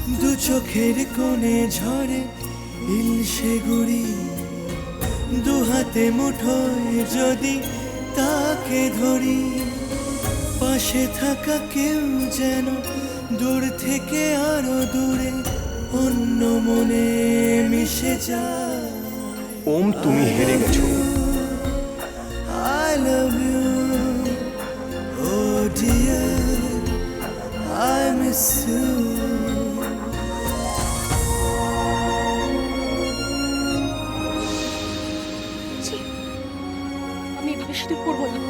দু চোখের কোণে ঝরে ইলশে গুড়ি, দু হাতে মুঠোয় যদি তাকে ধরি, পাশে থাকা কেউ যেন দূর থেকে আরো দূরে অন্য মনে মিশে যায়। ওম, তুমি হেরে গেছো। I love you, oh dear, I miss you. আমি এভাবে সিঁদুর পরবো না।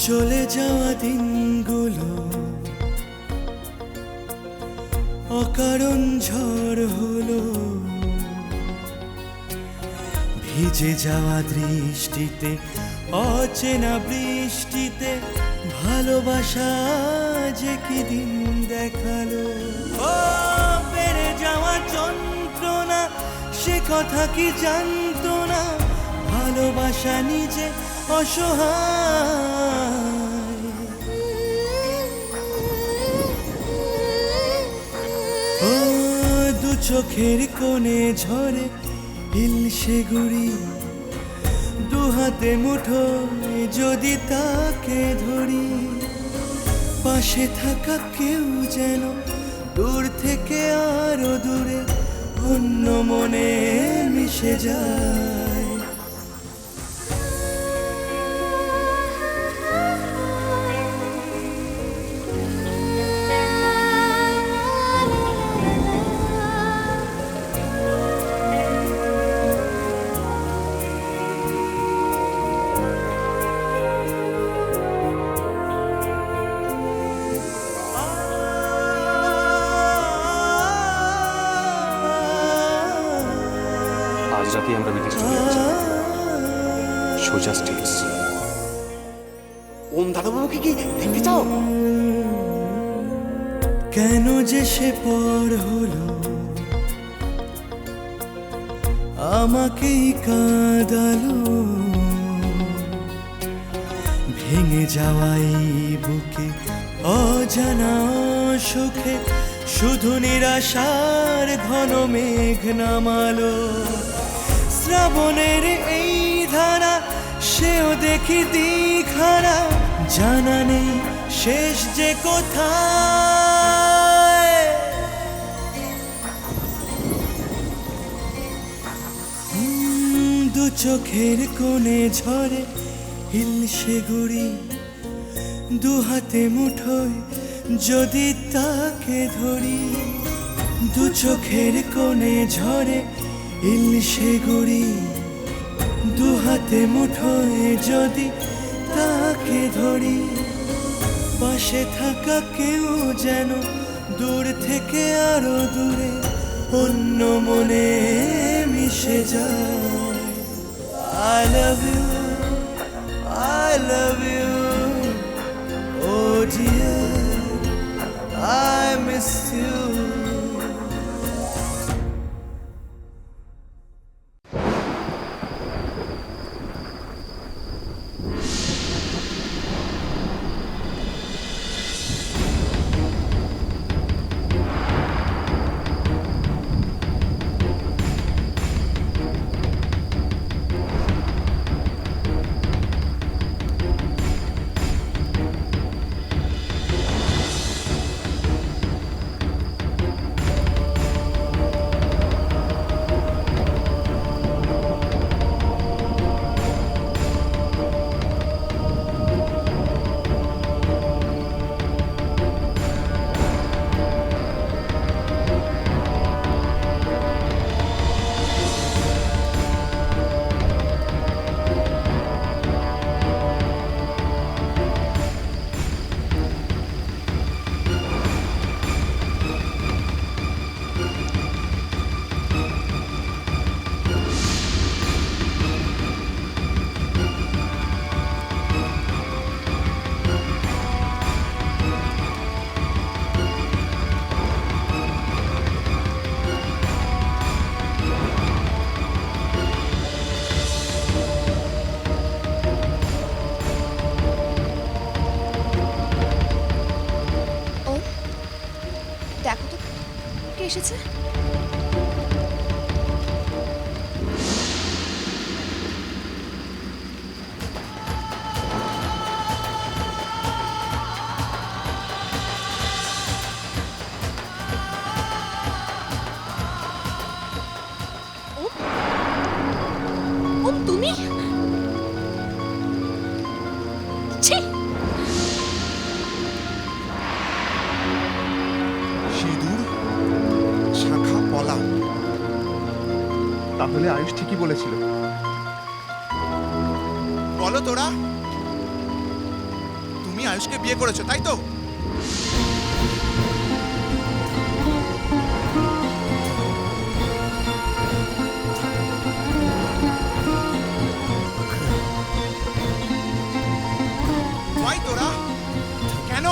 চলে যাওয়া দিনগুলো অকারণ ঝড় হলো, ভিজে যাওয়া দৃষ্টিতে অচেনা বৃষ্টিতে ভালোবাসা যে কি দিন দেখালো। ও পেরে যাওয়া যন্ত্রণা সে কথা কি জানতো না, ভালোবাসা নিজে অসহায়। ও দু চোখের কোণে ঝরে ইলশে গুড়ি, দু হাতে মুঠোয় যদি তাকে ধরি, পাশে থাকা কেউ যেন দূর থেকে আরো দূরে অন্য মনে মিশে যায়। আজ রাতে আমরা বিদেশ চলে যাচ্ছি, সোজা স্টেটস। ওম দাদাবাবুকে কি দেখতে চাও? কেন যে সে পর হলো, আমাকেই কাঁদালো, ভেঙে যাওয়াই বুকে অজানা সুখে শুধু নিরাশার ঘন মেঘ নামালো। শ্রাবণের এই ধারা সেও দেখি দিঘারা, জানা নেই শেষ যে কোথায়। দু চোখের কোণে ঝরে ইলশে গুড়ি, দু হাতে মুঠোয় যদি তাকে ধরি, দু চোখের কোণে ঝরে ইলশে গুড়ি, দু হাতে মুঠোয় যদি তাকে ধরি, পাশে থাকা কেউ যেন দূর থেকে আরো দূরে অন্য মনে মিশে যায়। I love you, I love you, oh dear, I miss you. এসেছে? ও তুমি? ছি! সিঁদুর শাখা পলা। তাহলে আয়ুষ ঠিকই বলেছিল। বলো তোরা, তুমি আয়ুষকে বিয়ে করেছো তাই তো? Why তোরা? কেন?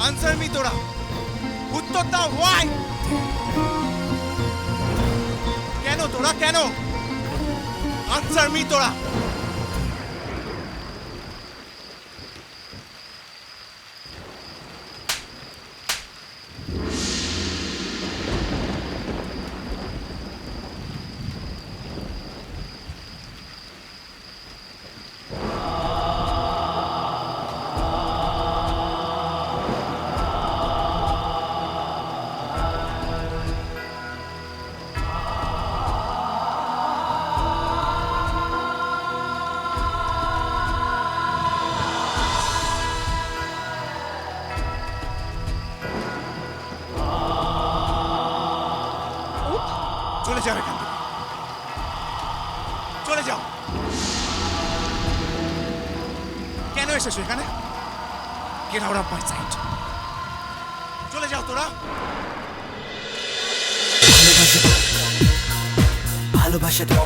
আনসার মি তোরা, উত্তর দাও। Why? কেন তোরা, কেন? আনসার মি তোরা। চলে যাও এখান থেকে, চলে যাও। কেন এসেছো এখানে? Get out of my sight. চলে যাও তোরা। ভালোবাসা দাও